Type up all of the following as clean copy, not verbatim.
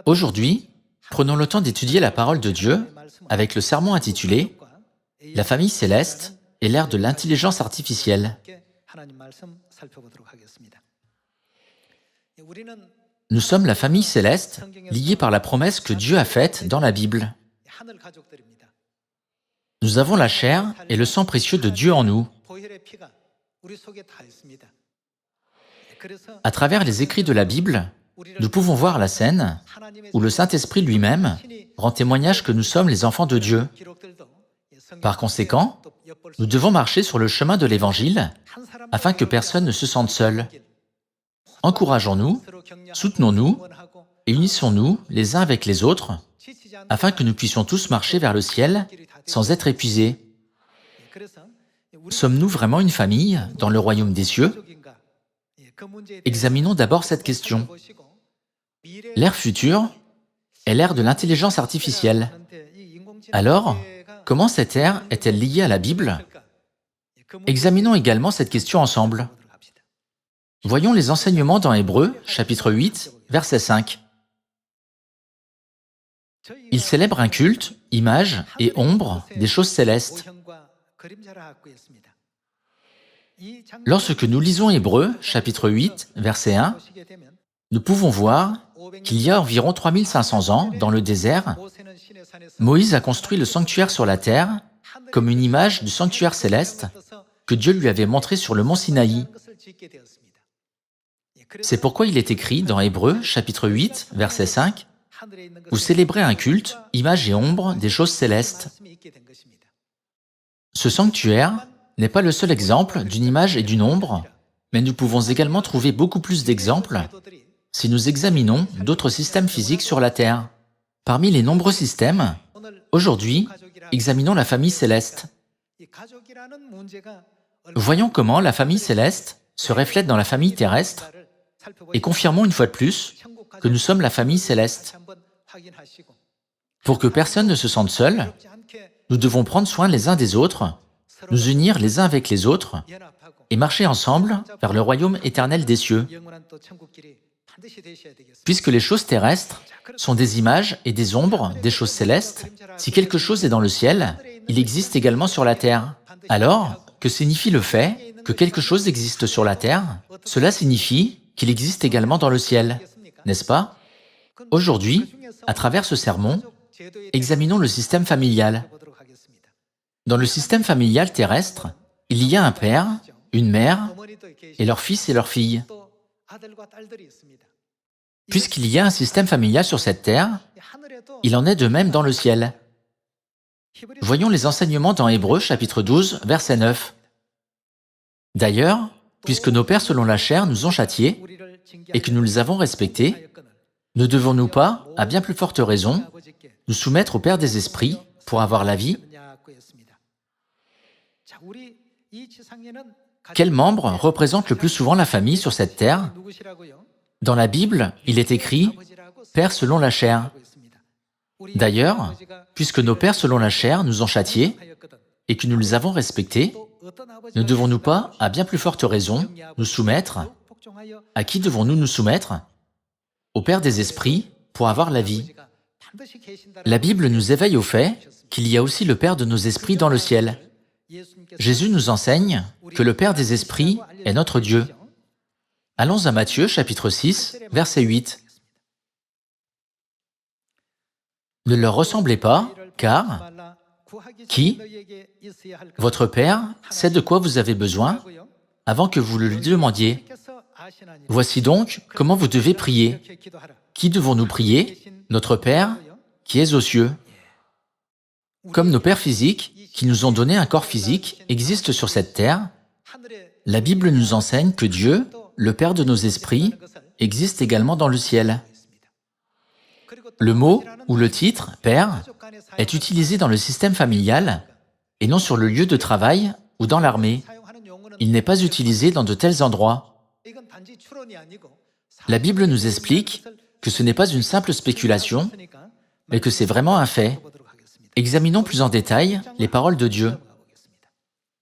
Aujourd'hui, prenons le temps d'étudier la parole de Dieu avec le sermon intitulé « La famille céleste et l'ère de l'intelligence artificielle ». Nous sommes la famille céleste liée par la promesse que Dieu a faite dans la Bible. Nous avons la chair et le sang précieux de Dieu en nous. À travers les écrits de la Bible, nous pouvons voir la scène où le Saint-Esprit lui-même rend témoignage que nous sommes les enfants de Dieu. Par conséquent, nous devons marcher sur le chemin de l'Évangile afin que personne ne se sente seul. Encourageons-nous, soutenons-nous et unissons-nous les uns avec les autres afin que nous puissions tous marcher vers le ciel sans être épuisés. Sommes-nous vraiment une famille dans le royaume des cieux? Examinons d'abord cette question. L'ère future est l'ère de l'intelligence artificielle. Alors, comment cette ère est-elle liée à la Bible? Examinons également cette question ensemble. Voyons les enseignements dans Hébreux, chapitre 8, verset 5. Il célèbre un culte, image et ombre des choses célestes. Lorsque nous lisons Hébreux, chapitre 8, verset 1, nous pouvons voir qu'il y a environ 3500 ans, dans le désert, Moïse a construit le sanctuaire sur la terre comme une image du sanctuaire céleste que Dieu lui avait montré sur le mont Sinaï. C'est pourquoi il est écrit dans Hébreux, chapitre 8, verset 5, « Vous célébrez un culte, image et ombre des choses célestes. » Ce sanctuaire n'est pas le seul exemple d'une image et d'une ombre, mais nous pouvons également trouver beaucoup plus d'exemples si nous examinons d'autres systèmes physiques sur la Terre. Parmi les nombreux systèmes, aujourd'hui, examinons la famille céleste. Voyons comment la famille céleste se reflète dans la famille terrestre et confirmons une fois de plus que nous sommes la famille céleste. Pour que personne ne se sente seul, nous devons prendre soin les uns des autres, nous unir les uns avec les autres et marcher ensemble vers le royaume éternel des cieux. Puisque les choses terrestres sont des images et des ombres des choses célestes, si quelque chose est dans le ciel, il existe également sur la terre. Alors, que signifie le fait que quelque chose existe sur la terre? Cela signifie qu'il existe également dans le ciel, n'est-ce pas? Aujourd'hui, à travers ce sermon, examinons le système familial. Dans le système familial terrestre, il y a un père, une mère, et leurs fils et leurs filles. Puisqu'il y a un système familial sur cette terre, il en est de même dans le ciel. Voyons les enseignements dans Hébreux, chapitre 12, verset 9. D'ailleurs, puisque nos pères selon la chair nous ont châtiés, et que nous les avons respectés, ne devons-nous pas, à bien plus forte raison, nous soumettre au Père des esprits pour avoir la vie? Quel membre représente le plus souvent la famille sur cette terre? Dans la Bible, il est écrit « Père selon la chair ». D'ailleurs, puisque nos pères selon la chair nous ont châtiés et que nous les avons respectés, ne devons-nous pas, à bien plus forte raison, nous soumettre? À qui devons-nous nous soumettre? Au Père des esprits pour avoir la vie. La Bible nous éveille au fait qu'il y a aussi le Père de nos esprits dans le ciel. Jésus nous enseigne que le Père des esprits est notre Dieu. Allons à Matthieu, chapitre 6, verset 8. Ne leur ressemblez pas, car qui, votre Père, sait de quoi vous avez besoin avant que vous le lui demandiez. Voici donc comment vous devez prier. Qui devons-nous prier? Notre Père, qui est aux cieux. Comme nos pères physiques, qui nous ont donné un corps physique, existent sur cette terre, la Bible nous enseigne que Dieu, le Père de nos esprits, existe également dans le ciel. Le mot ou le titre « Père » est utilisé dans le système familial et non sur le lieu de travail ou dans l'armée. Il n'est pas utilisé dans de tels endroits. La Bible nous explique que ce n'est pas une simple spéculation, mais que c'est vraiment un fait. Examinons plus en détail les paroles de Dieu.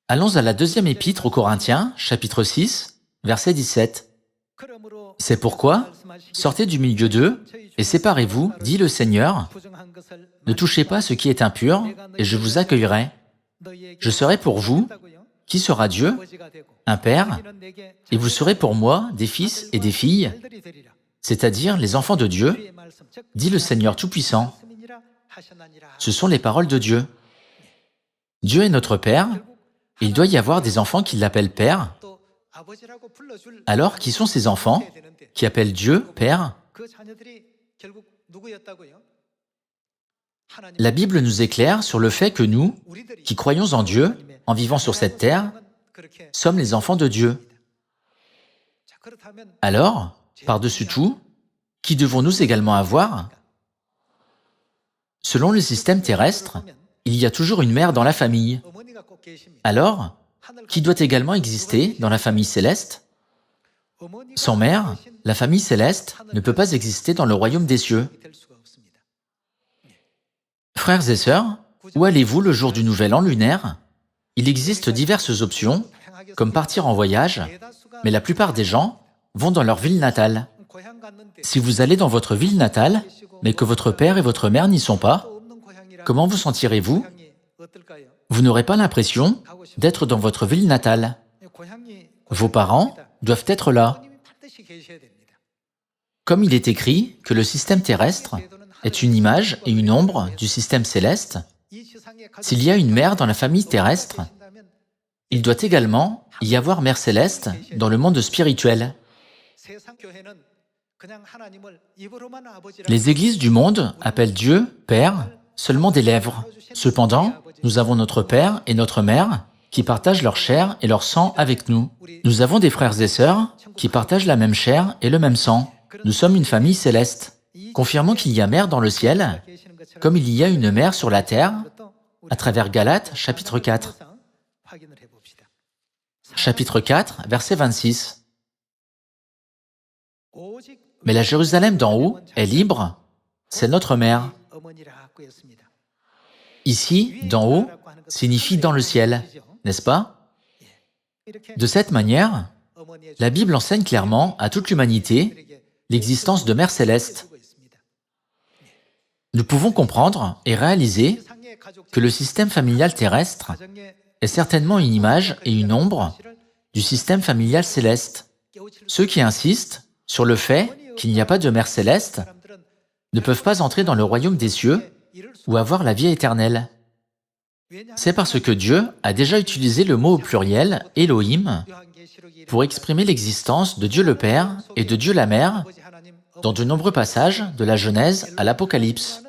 Allons à la deuxième épître aux Corinthiens, chapitre 6, verset 17. C'est pourquoi, sortez du milieu d'eux et séparez-vous, dit le Seigneur. Ne touchez pas ce qui est impur, et je vous accueillerai. Je serai pour vous, qui sera Dieu, un Père, et vous serez pour moi des fils et des filles, c'est-à-dire les enfants de Dieu, dit le Seigneur Tout-Puissant. Ce sont les paroles de Dieu. Dieu est notre Père, et il doit y avoir des enfants qui l'appellent Père. Alors, qui sont ces enfants qui appellent Dieu Père? La Bible nous éclaire sur le fait que nous, qui croyons en Dieu, en vivant sur cette terre, sommes les enfants de Dieu. Alors, par-dessus tout, qui devons-nous également avoir? Selon le système terrestre, il y a toujours une mère dans la famille. Alors, qui doit également exister dans la famille céleste? Sans mère, la famille céleste ne peut pas exister dans le royaume des cieux. Frères et sœurs, où allez-vous le jour du Nouvel An lunaire? Il existe diverses options, comme partir en voyage, mais la plupart des gens vont dans leur ville natale. Si vous allez dans votre ville natale, mais que votre père et votre mère n'y sont pas, comment vous sentirez-vous? Vous n'aurez pas l'impression d'être dans votre ville natale. Vos parents doivent être là. Comme il est écrit que le système terrestre est une image et une ombre du système céleste, s'il y a une mère dans la famille terrestre, il doit également y avoir mère céleste dans le monde spirituel. Les églises du monde appellent Dieu Père seulement des lèvres. Cependant, nous avons notre Père et notre Mère qui partagent leur chair et leur sang avec nous. Nous avons des frères et sœurs qui partagent la même chair et le même sang. Nous sommes une famille céleste. Confirmons qu'il y a mère dans le ciel, comme il y a une mère sur la terre, à travers Galates, chapitre 4. Chapitre 4, verset 26. Mais la Jérusalem d'en haut est libre, c'est notre mère. Ici, d'en haut, signifie dans le ciel, n'est-ce pas? De cette manière, la Bible enseigne clairement à toute l'humanité l'existence de Mère Céleste. Nous pouvons comprendre et réaliser que le système familial terrestre est certainement une image et une ombre du système familial céleste. Ceux qui insistent sur le fait qu'il n'y a pas de Mère Céleste ne peuvent pas entrer dans le royaume des cieux ou avoir la vie éternelle. C'est parce que Dieu a déjà utilisé le mot au pluriel, Elohim, pour exprimer l'existence de Dieu le Père et de Dieu la Mère dans de nombreux passages de la Genèse à l'Apocalypse.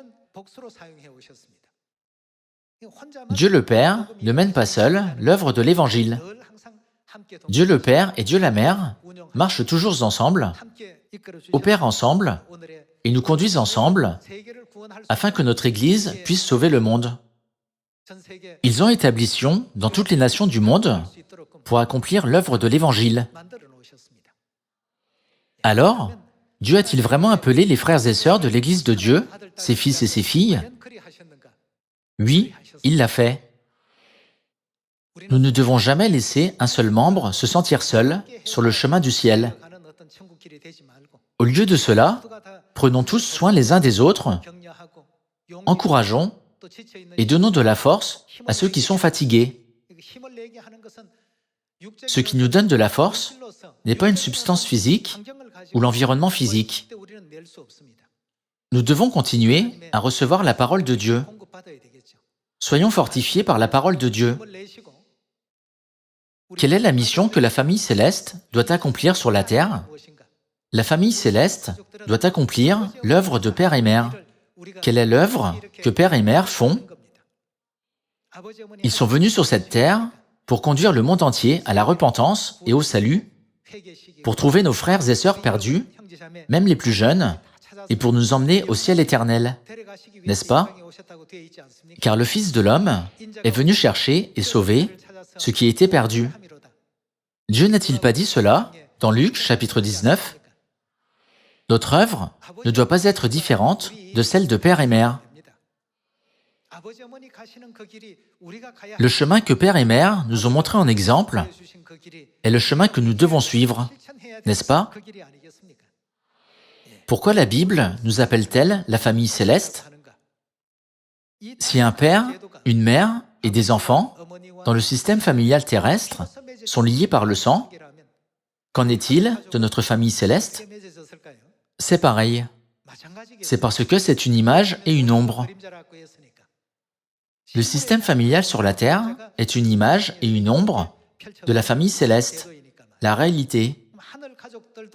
Dieu le Père ne mène pas seul l'œuvre de l'Évangile. Dieu le Père et Dieu la Mère marchent toujours ensemble, opèrent ensemble et nous conduisent ensemble afin que notre Église puisse sauver le monde. Ils ont établi Sion dans toutes les nations du monde pour accomplir l'œuvre de l'Évangile. Alors, Dieu a-t-il vraiment appelé les frères et sœurs de l'Église de Dieu, ses fils et ses filles? Oui, il l'a fait. Nous ne devons jamais laisser un seul membre se sentir seul sur le chemin du ciel. Au lieu de cela, prenons tous soin les uns des autres, encourageons et donnons de la force à ceux qui sont fatigués. Ce qui nous donne de la force n'est pas une substance physique ou l'environnement physique. Nous devons continuer à recevoir la parole de Dieu. Soyons fortifiés par la parole de Dieu. Quelle est la mission que la famille céleste doit accomplir sur la terre? La famille céleste doit accomplir l'œuvre de Père et Mère. Quelle est l'œuvre que Père et Mère font? Ils sont venus sur cette terre pour conduire le monde entier à la repentance et au salut, pour trouver nos frères et sœurs perdus, même les plus jeunes, et pour nous emmener au ciel éternel, n'est-ce pas? Car le Fils de l'homme est venu chercher et sauver ce qui était perdu. Dieu n'a-t-il pas dit cela dans Luc chapitre 19? Notre œuvre ne doit pas être différente de celle de Père et Mère. Le chemin que Père et Mère nous ont montré en exemple est le chemin que nous devons suivre, n'est-ce pas? Pourquoi la Bible nous appelle-t-elle la famille céleste? Si un père, une mère et des enfants, dans le système familial terrestre, sont liés par le sang, qu'en est-il de notre famille céleste? C'est pareil. C'est parce que c'est une image et une ombre. Le système familial sur la Terre est une image et une ombre de la famille céleste, la réalité.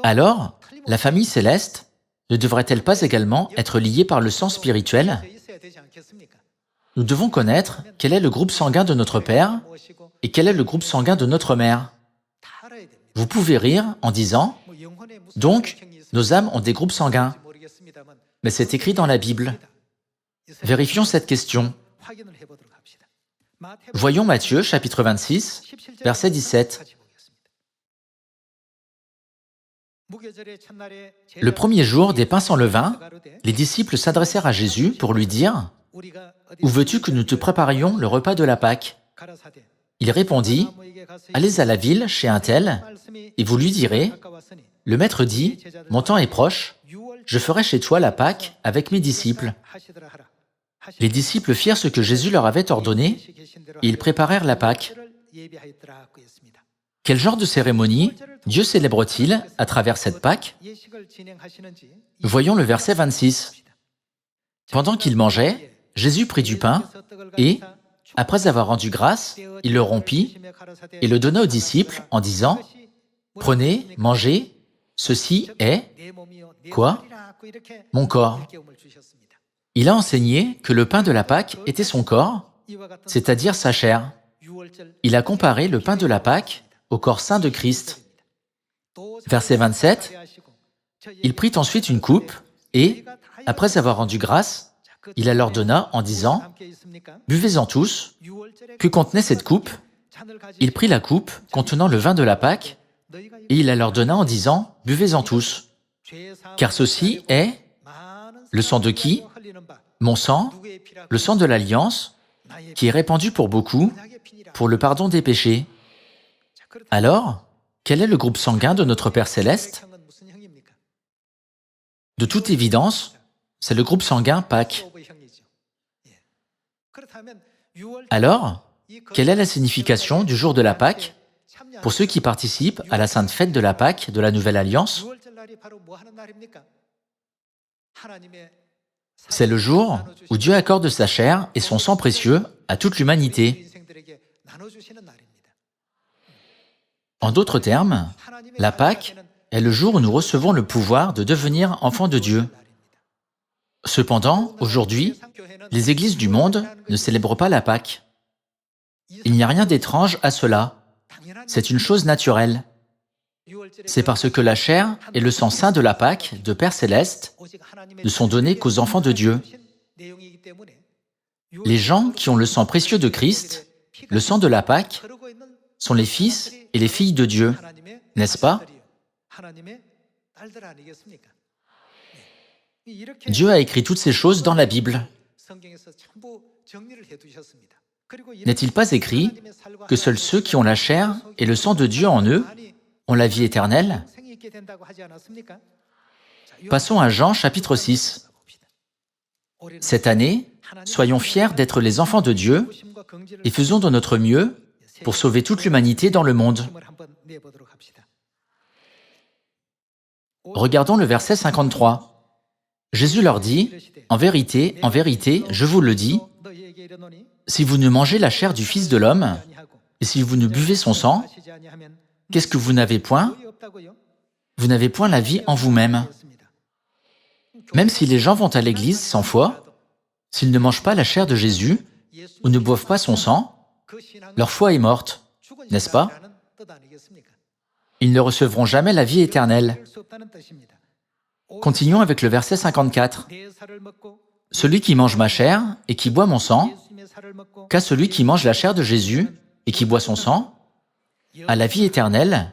Alors, la famille céleste ne devrait-elle pas également être liée par le sang spirituel? Nous devons connaître quel est le groupe sanguin de notre Père et quel est le groupe sanguin de notre Mère. Vous pouvez rire en disant « Donc, nos âmes ont des groupes sanguins ». Mais c'est écrit dans la Bible. Vérifions cette question. Voyons Matthieu, chapitre 26, verset 17. Le premier jour des pains sans levain, les disciples s'adressèrent à Jésus pour lui dire « Où veux-tu que nous te préparions le repas de la Pâque » Il répondit « Allez à la ville chez un tel, et vous lui direz « Le maître dit, mon temps est proche, je ferai chez toi la Pâque avec mes disciples. » Les disciples firent ce que Jésus leur avait ordonné, et ils préparèrent la Pâque. Quel genre de cérémonie Dieu célèbre-t-il à travers cette Pâque? Voyons le verset 26. Pendant qu'ils mangeaient, Jésus prit du pain et, après avoir rendu grâce, il le rompit et le donna aux disciples en disant « Prenez, mangez, ceci est... » Quoi? Mon corps. Il a enseigné que le pain de la Pâque était son corps, c'est-à-dire sa chair. Il a comparé le pain de la Pâque au corps saint de Christ. Verset 27, il prit ensuite une coupe et, après avoir rendu grâce, il la leur donna en disant « Buvez-en tous. » Que contenait cette coupe? Il prit la coupe contenant le vin de la Pâque et il la leur donna en disant « Buvez-en tous. » Car ceci est le sang de qui? Mon sang, le sang de l'Alliance, qui est répandu pour beaucoup, pour le pardon des péchés. Alors, quel est le groupe sanguin de notre Père Céleste? De toute évidence, c'est le groupe sanguin Pâques. Alors, quelle est la signification du jour de la Pâque pour ceux qui participent à la sainte fête de la Pâque de la Nouvelle Alliance? C'est le jour où Dieu accorde sa chair et son sang précieux à toute l'humanité. En d'autres termes, la Pâque est le jour où nous recevons le pouvoir de devenir enfants de Dieu. Cependant, aujourd'hui, les églises du monde ne célèbrent pas la Pâque. Il n'y a rien d'étrange à cela. C'est une chose naturelle. C'est parce que la chair et le sang saint de la Pâque de Père Céleste ne sont donnés qu'aux enfants de Dieu. Les gens qui ont le sang précieux de Christ, le sang de la Pâque, sont les fils et les filles de Dieu, n'est-ce pas? Dieu a écrit toutes ces choses dans la Bible. N'est-il pas écrit que seuls ceux qui ont la chair et le sang de Dieu en eux ont la vie éternelle? Passons à Jean chapitre 6. Cette année, soyons fiers d'être les enfants de Dieu et faisons de notre mieux pour sauver toute l'humanité dans le monde. Regardons le verset 53. Jésus leur dit, « En vérité, je vous le dis, si vous ne mangez la chair du Fils de l'homme, et si vous ne buvez son sang, qu'est-ce que vous n'avez point? Vous n'avez point la vie en vous-même. » Même si les gens vont à l'église 100 fois, s'ils ne mangent pas la chair de Jésus ou ne boivent pas son sang, leur foi est morte, n'est-ce pas? Ils ne recevront jamais la vie éternelle. Continuons avec le verset 54. « Celui qui mange ma chair et qui boit mon sang, qu'à celui qui mange la chair de Jésus et qui boit son sang, a la vie éternelle,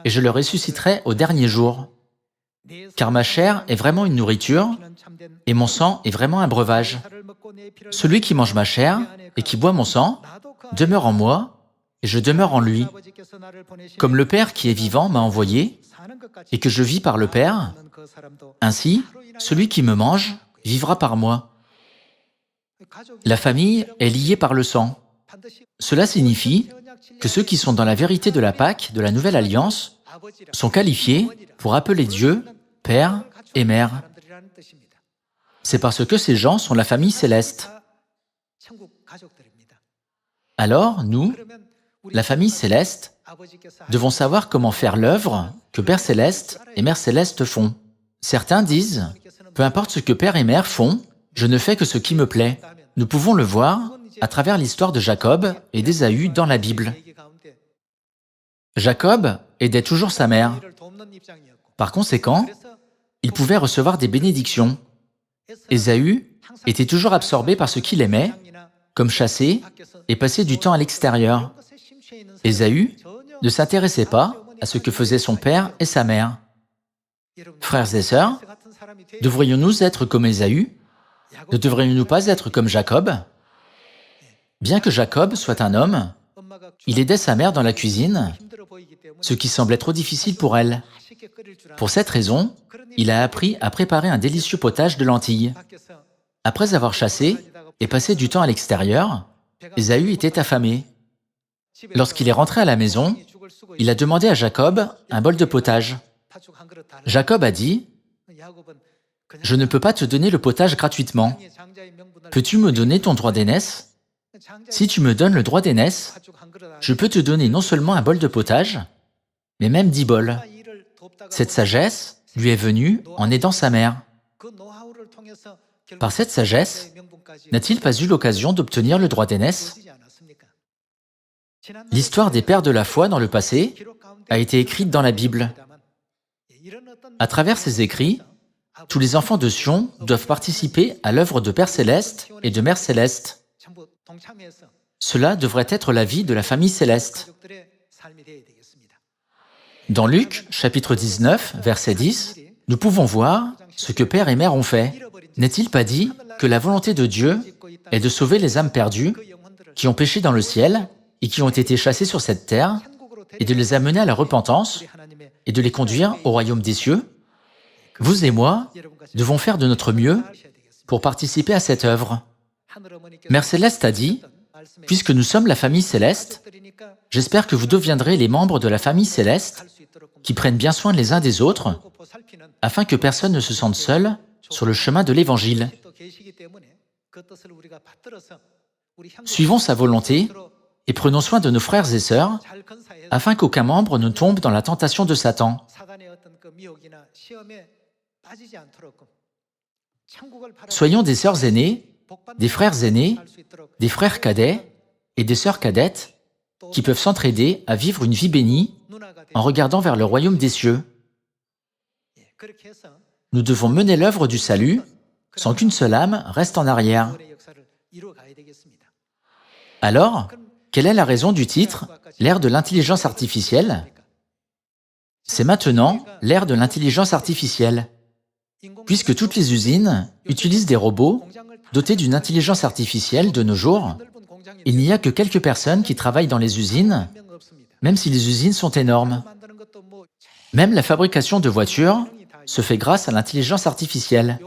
et je le ressusciterai au dernier jour. car ma chair est vraiment une nourriture et mon sang est vraiment un breuvage. Celui qui mange ma chair et qui boit mon sang demeure en moi et je demeure en lui. Comme le Père qui est vivant m'a envoyé et que je vis par le Père, ainsi, celui qui me mange vivra par moi. La famille est liée par le sang. Cela signifie que ceux qui sont dans la vérité de la Pâque, de la Nouvelle Alliance, sont qualifiés pour appeler Dieu Père et Mère. C'est parce que ces gens sont la famille céleste. Alors, nous, la famille céleste, devons savoir comment faire l'œuvre que Père Céleste et Mère Céleste font. Certains disent, peu importe ce que Père et Mère font, je ne fais que ce qui me plaît. Nous pouvons le voir à travers l'histoire de Jacob et d'Ésaü dans la Bible. Jacob aidait toujours sa mère. Par conséquent, il pouvait recevoir des bénédictions. Ésaü était toujours absorbé par ce qu'il aimait, comme chasser et passer du temps à l'extérieur. Ésaü ne s'intéressait pas à ce que faisaient son père et sa mère. Frères et sœurs, devrions-nous être comme Ésaü? Ne devrions-nous pas être comme Jacob? Bien que Jacob soit un homme, il aidait sa mère dans la cuisine, ce qui semblait trop difficile pour elle. Pour cette raison, il a appris à préparer un délicieux potage de lentilles. Après avoir chassé et passé du temps à l'extérieur, Ésaü était affamé. Lorsqu'il est rentré à la maison, il a demandé à Jacob un bol de potage. Jacob a dit, « Je ne peux pas te donner le potage gratuitement. Peux-tu me donner ton droit d'aînesse? Si tu me donnes le droit d'aînesse, je peux te donner non seulement un bol de potage, mais même 10 bols. » Cette sagesse lui est venue en aidant sa mère. Par cette sagesse, n'a-t-il pas eu l'occasion d'obtenir le droit d'aînesse? L'histoire des pères de la foi dans le passé a été écrite dans la Bible. À travers ces écrits, tous les enfants de Sion doivent participer à l'œuvre de Père Céleste et de Mère Céleste. Cela devrait être la vie de la famille céleste. Dans Luc, chapitre 19, verset 10, nous pouvons voir ce que Père et Mère ont fait. N'est-il pas dit que la volonté de Dieu est de sauver les âmes perdues qui ont péché dans le ciel et qui ont été chassées sur cette terre et de les amener à la repentance et de les conduire au royaume des cieux? Vous et moi devons faire de notre mieux pour participer à cette œuvre. Mère Céleste a dit, « Puisque nous sommes la famille céleste, j'espère que vous deviendrez les membres de la famille céleste qui prennent bien soin les uns des autres afin que personne ne se sente seul sur le chemin de l'Évangile. Suivons sa volonté et prenons soin de nos frères et sœurs afin qu'aucun membre ne tombe dans la tentation de Satan. Soyons des sœurs aînées, des frères aînés, des frères cadets et des sœurs cadettes qui peuvent s'entraider à vivre une vie bénie en regardant vers le royaume des cieux. Nous devons mener l'œuvre du salut sans qu'une seule âme reste en arrière. Alors, quelle est la raison du titre « L'ère de l'intelligence artificielle » ? C'est maintenant l'ère de l'intelligence artificielle. Puisque toutes les usines utilisent des robots dotés d'une intelligence artificielle de nos jours, il n'y a que quelques personnes qui travaillent dans les usines, même si les usines sont énormes. Même la fabrication de voitures se fait grâce à l'intelligence artificielle.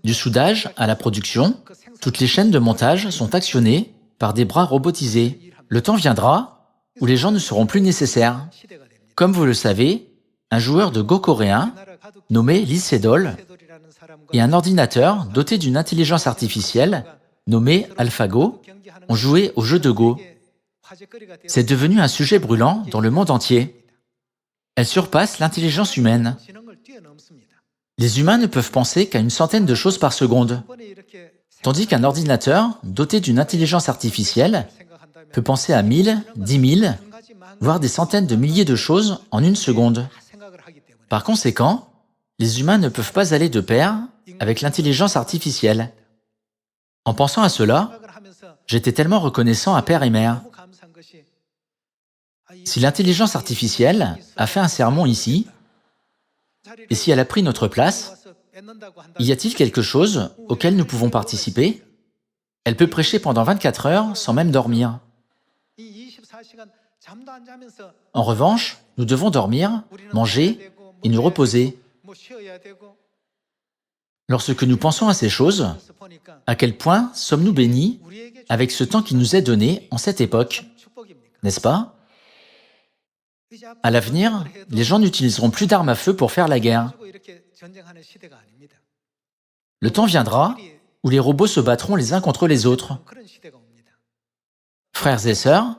Du soudage à la production, toutes les chaînes de montage sont actionnées par des bras robotisés. Le temps viendra où les gens ne seront plus nécessaires. Comme vous le savez, un joueur de Go coréen, nommé Lee Sedol, et un ordinateur doté d'une intelligence artificielle, nommé AlphaGo, ont joué au jeu de Go. C'est devenu un sujet brûlant dans le monde entier. Elle surpasse l'intelligence humaine. Les humains ne peuvent penser qu'à une centaine de choses par seconde, tandis qu'un ordinateur doté d'une intelligence artificielle peut penser à 1000, 10 000, voire des centaines de milliers de choses en une seconde. Par conséquent, les humains ne peuvent pas aller de pair avec l'intelligence artificielle. En pensant à cela, j'étais tellement reconnaissant à Père et Mère. Si l'intelligence artificielle a fait un sermon ici, Et si elle a pris notre place, y a-t-il quelque chose auquel nous pouvons participer? Elle peut prêcher pendant 24 heures sans même dormir. En revanche, nous devons dormir, manger et nous reposer. Lorsque nous pensons à ces choses, à quel point sommes-nous bénis avec ce temps qui nous est donné en cette époque, n'est-ce pas? À l'avenir, les gens n'utiliseront plus d'armes à feu pour faire la guerre. Le temps viendra où les robots se battront les uns contre les autres. Frères et sœurs,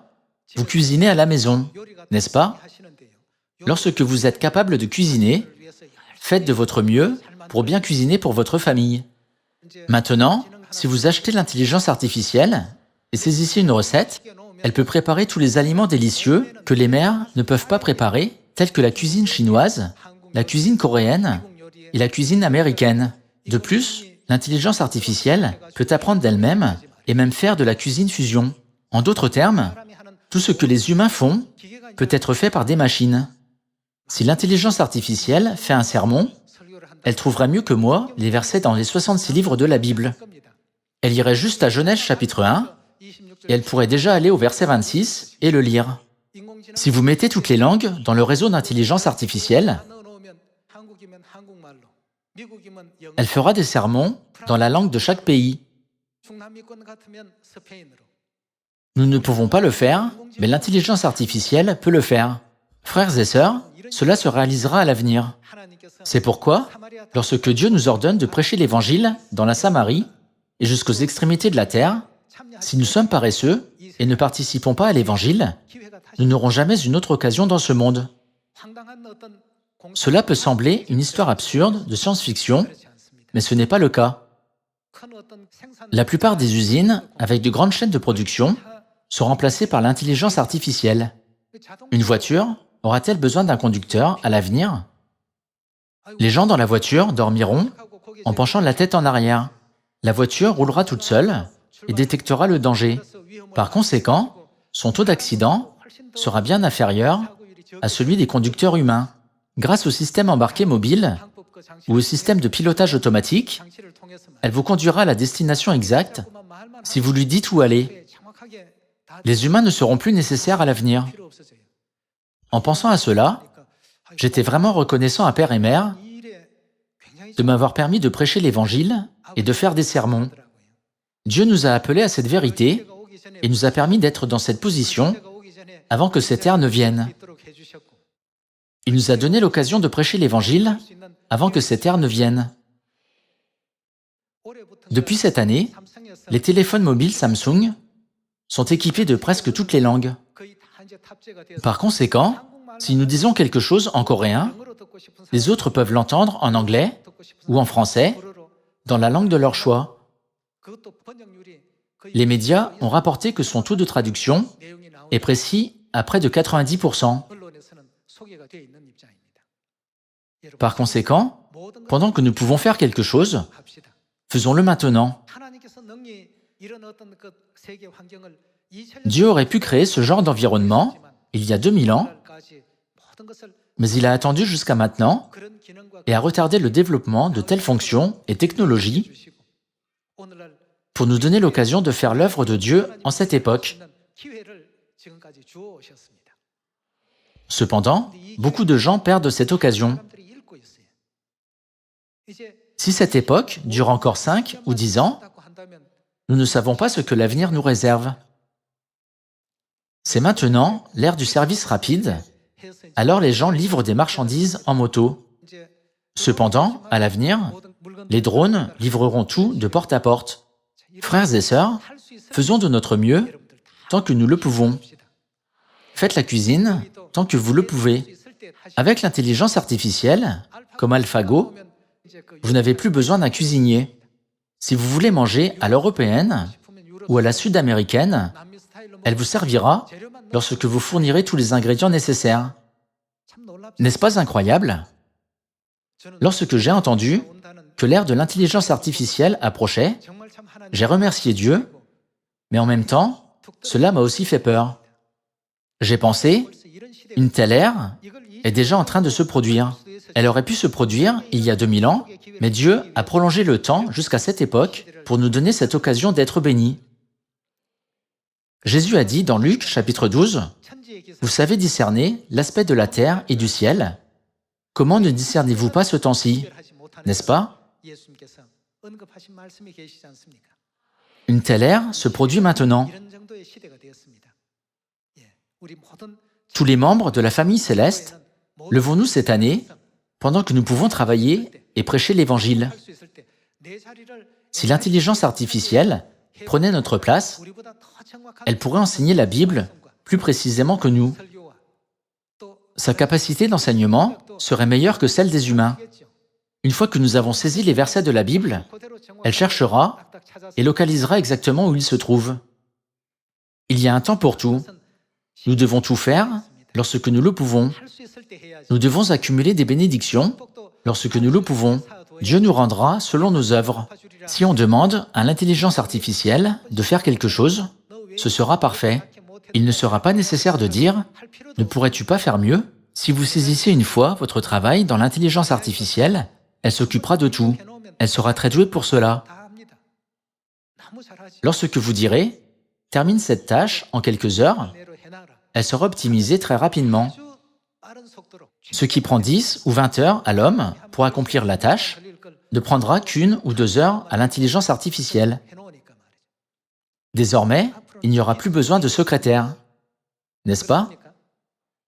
vous cuisinez à la maison, n'est-ce pas? Lorsque vous êtes capable de cuisiner, faites de votre mieux pour bien cuisiner pour votre famille. Maintenant, si vous achetez l'intelligence artificielle et saisissez une recette, elle peut préparer tous les aliments délicieux que les mères ne peuvent pas préparer, tels que la cuisine chinoise, la cuisine coréenne et la cuisine américaine. De plus, l'intelligence artificielle peut apprendre d'elle-même et même faire de la cuisine fusion. En d'autres termes, tout ce que les humains font peut être fait par des machines. Si l'intelligence artificielle fait un sermon, elle trouverait mieux que moi les versets dans les 66 livres de la Bible. Elle irait juste à Genèse chapitre 1, et elle pourrait déjà aller au verset 26 et le lire. Si vous mettez toutes les langues dans le réseau d'intelligence artificielle, elle fera des sermons dans la langue de chaque pays. Nous ne pouvons pas le faire, mais l'intelligence artificielle peut le faire. Frères et sœurs, cela se réalisera à l'avenir. C'est pourquoi, lorsque Dieu nous ordonne de prêcher l'Évangile dans la Samarie et jusqu'aux extrémités de la terre, si nous sommes paresseux et ne participons pas à l'Évangile, nous n'aurons jamais une autre occasion dans ce monde. Cela peut sembler une histoire absurde de science-fiction, mais ce n'est pas le cas. La plupart des usines, avec de grandes chaînes de production, sont remplacées par l'intelligence artificielle. Une voiture aura-t-elle besoin d'un conducteur à l'avenir? Les gens dans la voiture dormiront en penchant la tête en arrière. La voiture roulera toute seule et détectera le danger. Par conséquent, son taux d'accident sera bien inférieur à celui des conducteurs humains. Grâce au système embarqué mobile ou au système de pilotage automatique, elle vous conduira à la destination exacte si vous lui dites où aller. Les humains ne seront plus nécessaires à l'avenir. En pensant à cela, j'étais vraiment reconnaissant à Père et Mère de m'avoir permis de prêcher l'Évangile et de faire des sermons. Dieu nous a appelés à cette vérité et nous a permis d'être dans cette position avant que cette ère ne vienne. Il nous a donné l'occasion de prêcher l'Évangile avant que cette ère ne vienne. Depuis cette année, les téléphones mobiles Samsung sont équipés de presque toutes les langues. Par conséquent, si nous disons quelque chose en coréen, les autres peuvent l'entendre en anglais ou en français, dans la langue de leur choix. Les médias ont rapporté que son taux de traduction est précis à près de 90%. Par conséquent, pendant que nous pouvons faire quelque chose, faisons-le maintenant. Dieu aurait pu créer ce genre d'environnement il y a 2000 ans, mais il a attendu jusqu'à maintenant et a retardé le développement de telles fonctions et technologies pour nous donner l'occasion de faire l'œuvre de Dieu en cette époque. Cependant, beaucoup de gens perdent cette occasion. Si cette époque dure encore 5 ou 10 ans, nous ne savons pas ce que l'avenir nous réserve. C'est maintenant l'ère du service rapide, alors les gens livrent des marchandises en moto. Cependant, à l'avenir, les drones livreront tout de porte à porte. Frères et sœurs, faisons de notre mieux tant que nous le pouvons. Faites la cuisine tant que vous le pouvez. Avec l'intelligence artificielle, comme AlphaGo, vous n'avez plus besoin d'un cuisinier. Si vous voulez manger à l'européenne ou à la sud-américaine, elle vous servira lorsque vous fournirez tous les ingrédients nécessaires. N'est-ce pas incroyable? Lorsque j'ai entendu que l'ère de l'intelligence artificielle approchait, j'ai remercié Dieu, mais en même temps, cela m'a aussi fait peur. J'ai pensé, une telle ère est déjà en train de se produire. Elle aurait pu se produire il y a 2000 ans, mais Dieu a prolongé le temps jusqu'à cette époque pour nous donner cette occasion d'être bénis. Jésus a dit dans Luc chapitre 12, « Vous savez discerner l'aspect de la terre et du ciel. Comment ne discernez-vous pas ce temps-ci, n'est-ce pas ?» Une telle ère se produit maintenant. Tous les membres de la famille céleste, levons-nous cette année pendant que nous pouvons travailler et prêcher l'Évangile. Si l'intelligence artificielle prenait notre place, elle pourrait enseigner la Bible plus précisément que nous. Sa capacité d'enseignement serait meilleure que celle des humains. Une fois que nous avons saisi les versets de la Bible, elle cherchera et localisera exactement où ils se trouvent. Il y a un temps pour tout. Nous devons tout faire lorsque nous le pouvons. Nous devons accumuler des bénédictions lorsque nous le pouvons. Dieu nous rendra selon nos œuvres. Si on demande à l'intelligence artificielle de faire quelque chose, ce sera parfait. Il ne sera pas nécessaire de dire « Ne pourrais-tu pas faire mieux ?» Si vous saisissez une fois votre travail dans l'intelligence artificielle, elle s'occupera de tout. Elle sera très douée pour cela. Lorsque vous direz « Termine cette tâche en quelques heures », elle sera optimisée très rapidement. Ce qui prend 10 ou 20 heures à l'homme pour accomplir la tâche ne prendra qu'1 ou 2 heures à l'intelligence artificielle. Désormais, il n'y aura plus besoin de secrétaire, n'est-ce pas?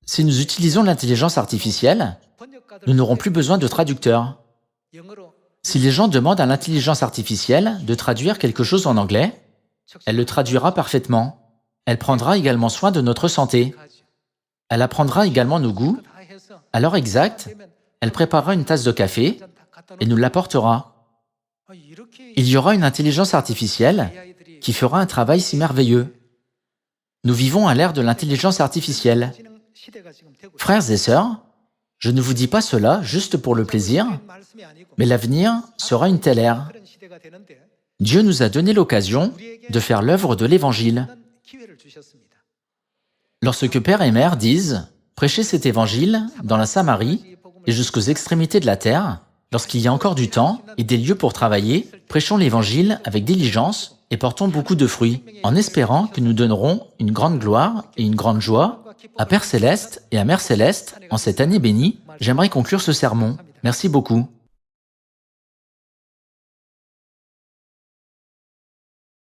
Si nous utilisons l'intelligence artificielle, nous n'aurons plus besoin de traducteur. Si les gens demandent à l'intelligence artificielle de traduire quelque chose en anglais, elle le traduira parfaitement. Elle prendra également soin de notre santé. Elle apprendra également nos goûts. À l'heure exacte, elle préparera une tasse de café et nous l'apportera. Il y aura une intelligence artificielle qui fera un travail si merveilleux. Nous vivons à l'ère de l'intelligence artificielle. Frères et sœurs, je ne vous dis pas cela juste pour le plaisir, mais l'avenir sera une telle ère. Dieu nous a donné l'occasion de faire l'œuvre de l'Évangile. Lorsque Père et Mère disent « Prêchez cet Évangile dans la Samarie et jusqu'aux extrémités de la terre », lorsqu'il y a encore du temps et des lieux pour travailler, prêchons l'Évangile avec diligence et portons beaucoup de fruits, en espérant que nous donnerons une grande gloire et une grande joie à Père Céleste et à Mère Céleste en cette année bénie. J'aimerais conclure ce sermon. Merci beaucoup.